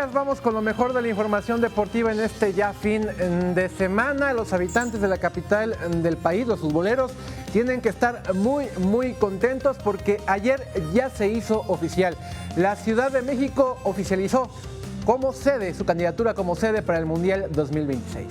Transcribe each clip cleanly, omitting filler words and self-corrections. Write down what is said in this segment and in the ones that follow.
días, vamos con lo mejor de la información deportiva en este ya fin de semana. Los habitantes de la capital del país, los futboleros, tienen que estar muy contentos porque ayer ya se hizo oficial. La Ciudad de México oficializó como sede, su candidatura como sede para el Mundial 2026.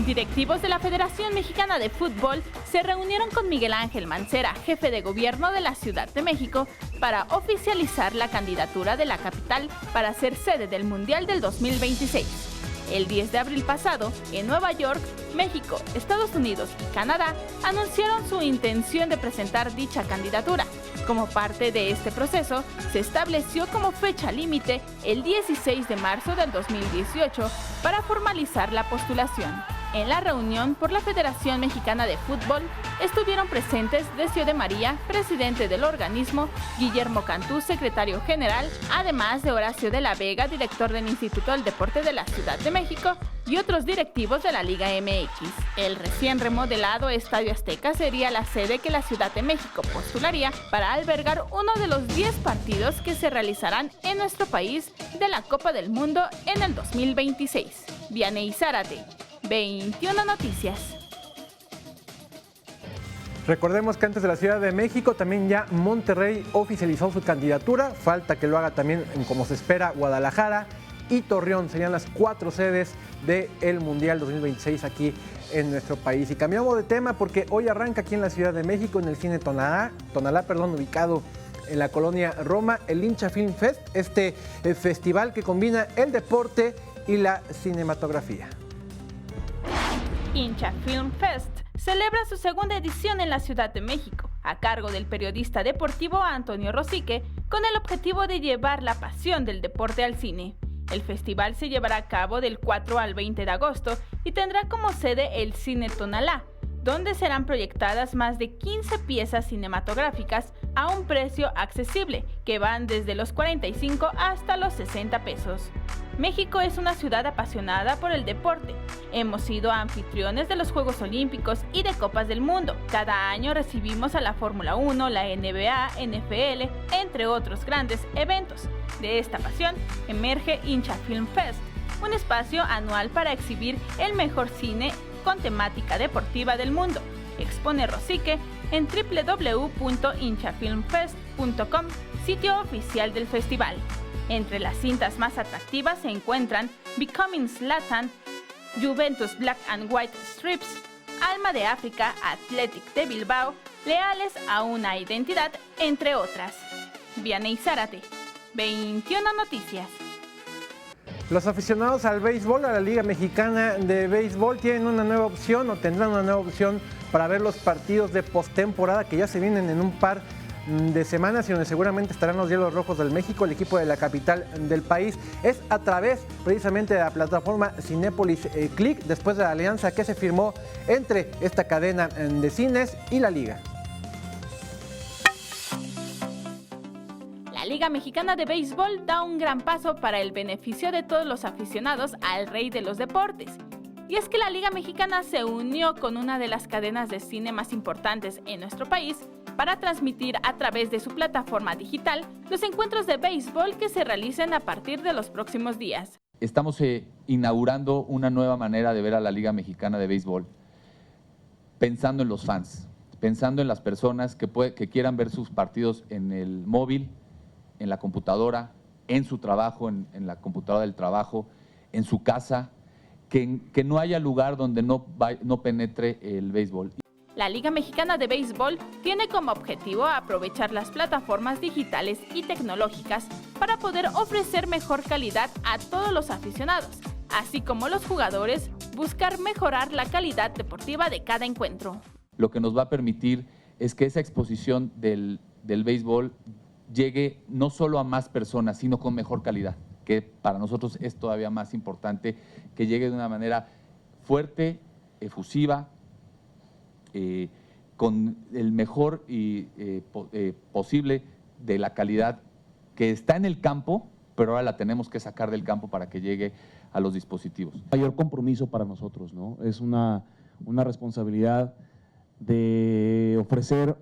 Directivos de la Federación Mexicana de Fútbol se reunieron con Miguel Ángel Mancera, jefe de gobierno de la Ciudad de México, para oficializar la candidatura de la capital para ser sede del Mundial del 2026. El 10 de abril pasado, en Nueva York, México, Estados Unidos y Canadá anunciaron su intención de presentar dicha candidatura. Como parte de este proceso, se estableció como fecha límite el 16 de marzo del 2018 para formalizar la postulación. En la reunión por la Federación Mexicana de Fútbol estuvieron presentes Decio de María, presidente del organismo, Guillermo Cantú, secretario general, además de Horacio de la Vega, director del Instituto del Deporte de la Ciudad de México, y otros directivos de la Liga MX. El recién remodelado Estadio Azteca sería la sede que la Ciudad de México postularía para albergar uno de los 10 partidos que se realizarán en nuestro país de la Copa del Mundo en el 2026. Vianey Zárate, 21 Noticias. Recordemos que antes de la Ciudad de México también ya Monterrey oficializó su candidatura. Falta que lo haga también, como se espera, Guadalajara y Torreón. Serían las 4 sedes del Mundial 2026 aquí en nuestro país. Y cambiamos de tema porque hoy arranca aquí en la Ciudad de México, en el Cine Tonalá, ubicado en la colonia Roma, el Hincha Film Fest, este festival que combina el deporte y la cinematografía. Hincha Film Fest celebra su segunda edición en la Ciudad de México, a cargo del periodista deportivo Antonio Rosique, con el objetivo de llevar la pasión del deporte al cine. El festival se llevará a cabo del 4 al 20 de agosto y tendrá como sede el Cine Tonalá, donde serán proyectadas más de 15 piezas cinematográficas a un precio accesible, que van desde los 45 hasta los 60 pesos. México es una ciudad apasionada por el deporte. Hemos sido anfitriones de los Juegos Olímpicos y de Copas del Mundo. Cada año recibimos a la Fórmula 1, la NBA, NFL, entre otros grandes eventos. De esta pasión emerge Hincha Film Fest, un espacio anual para exhibir el mejor cine con temática deportiva del mundo. Expone Rosique en www.hinchafilmfest.com, sitio oficial del festival. Entre las cintas más atractivas se encuentran Becoming Zlatan, Juventus Black and White Strips, Alma de África, Athletic de Bilbao, Leales a una identidad, entre otras. Vianey Zárate, 21 Noticias. Los aficionados al béisbol, a la Liga Mexicana de Béisbol, tienen una nueva opción o tendrán una nueva opción para ver los partidos de postemporada que ya se vienen en un par de semanas y donde seguramente estarán los Diablos Rojos del México, el equipo de la capital del país. Es a través precisamente de la plataforma Cinépolis Click, después de la alianza que se firmó entre esta cadena de cines y la Liga. La Liga Mexicana de Béisbol da un gran paso para el beneficio de todos los aficionados al rey de los deportes. Y es que la Liga Mexicana se unió con una de las cadenas de cine más importantes en nuestro país para transmitir a través de su plataforma digital los encuentros de béisbol que se realicen a partir de los próximos días. Estamos inaugurando una nueva manera de ver a la Liga Mexicana de Béisbol, pensando en los fans, pensando en las personas que quieran ver sus partidos en el móvil, en la computadora, en su trabajo, en la computadora del trabajo, en su casa, que no haya lugar donde no penetre el béisbol. La Liga Mexicana de Béisbol tiene como objetivo aprovechar las plataformas digitales y tecnológicas para poder ofrecer mejor calidad a todos los aficionados, así como los jugadores buscar mejorar la calidad deportiva de cada encuentro. Lo que nos va a permitir es que esa exposición del béisbol llegue no solo a más personas, sino con mejor calidad, que para nosotros es todavía más importante, que llegue de una manera fuerte, efusiva, con el mejor posible de la calidad que está en el campo, pero ahora la tenemos que sacar del campo para que llegue a los dispositivos. Mayor compromiso para nosotros, ¿no? Es una responsabilidad de ofrecer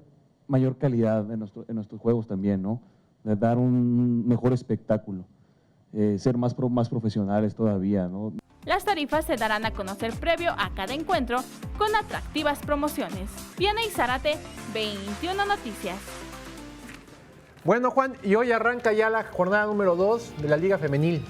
mayor calidad en nuestros juegos también, ¿no? De dar un mejor espectáculo. ser más profesionales todavía, ¿no? Las tarifas se darán a conocer previo a cada encuentro con atractivas promociones. Vianey Zárate, 21 Noticias. Bueno, Juan, y hoy arranca ya la jornada número 2 de la Liga Femenil.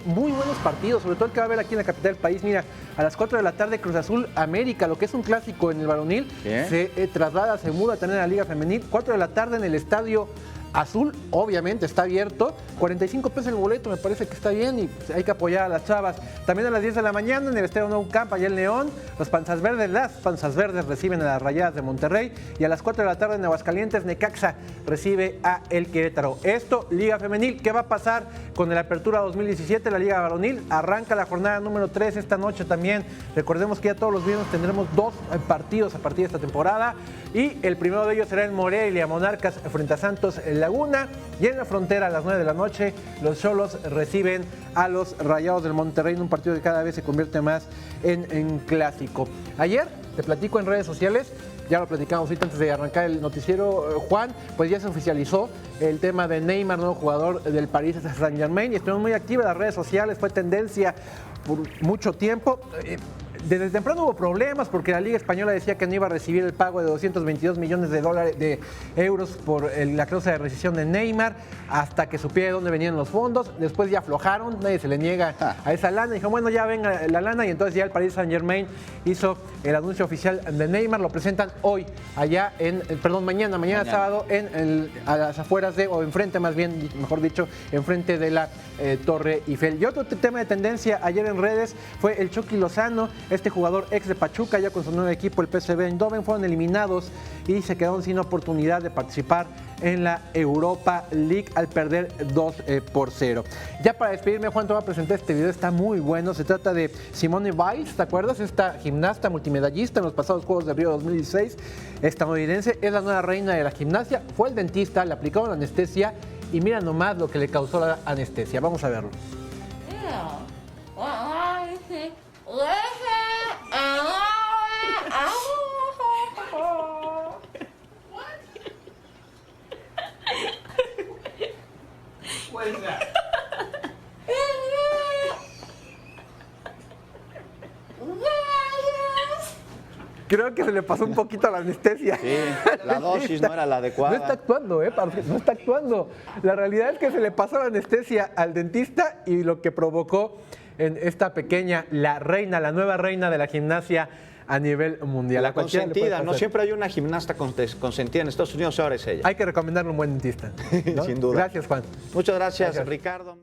Muy buenos partidos, sobre todo el que va a haber aquí en la capital del país. Mira, a las 4 de la tarde Cruz Azul América, lo que es un clásico en el varonil, se traslada, se muda también a la Liga Femenil. 4 de la tarde en el Estadio Azul, obviamente está abierto, 45 pesos el boleto, me parece que está bien y hay que apoyar a las chavas. También a las 10 de la mañana en el Estadio Nou Camp, allá en León, las Panzas Verdes reciben a las Rayadas de Monterrey, y a las 4 de la tarde en Aguascalientes, Necaxa recibe a el Querétaro. Esto, Liga Femenil. ¿Qué va a pasar con la apertura 2017? La Liga Varonil arranca la jornada número 3 esta noche también. Recordemos que ya todos los viernes tendremos 2 partidos a partir de esta temporada, y el primero de ellos será en Morelia, Monarcas frente a Santos Laguna, y en la Frontera a las 9 de la noche los Xolos reciben a los Rayados del Monterrey en un partido que cada vez se convierte más en clásico. Ayer, te platico en redes sociales, ya lo platicamos ahorita antes de arrancar el noticiero, Juan, pues ya se oficializó el tema de Neymar, nuevo jugador del Paris Saint-Germain, y estuvimos muy activos en las redes sociales, fue tendencia por mucho tiempo. Desde temprano hubo problemas porque la Liga Española decía que no iba a recibir el pago de 222 millones de euros por la cláusula de rescisión de Neymar, hasta que supiera de dónde venían los fondos. Después ya aflojaron, nadie se le niega a esa lana. Dijo, bueno, ya venga la lana, y entonces ya el Paris Saint-Germain hizo el anuncio oficial de Neymar. Lo presentan hoy, mañana sábado, a las afueras o enfrente, más bien, mejor dicho, enfrente de la Torre Eiffel. Y otro tema de tendencia ayer en redes fue el Chucky Lozano, este jugador ex de Pachuca, ya con su nuevo equipo, el PSV Eindhoven, fueron eliminados y se quedaron sin oportunidad de participar en la Europa League al perder 2-0. Ya para despedirme, Juan, te voy a presentar este video, está muy bueno. Se trata de Simone Biles, ¿te acuerdas? Esta gimnasta multimedallista en los pasados Juegos de Río 2016, estadounidense, es la nueva reina de la gimnasia. Fue el dentista, le aplicaron anestesia y mira nomás lo que le causó la anestesia. Vamos a verlo. Creo que se le pasó un poquito la anestesia. Sí, la dosis no era la adecuada. No está actuando, no está actuando. La realidad es que se le pasó la anestesia al dentista, y lo que provocó en esta pequeña, la nueva reina de la gimnasia a nivel mundial. La consentida, no siempre hay una gimnasta consentida en Estados Unidos, ahora es ella. Hay que recomendarle un buen dentista, ¿no? Sin duda. Gracias, Juan. Muchas gracias. Ricardo.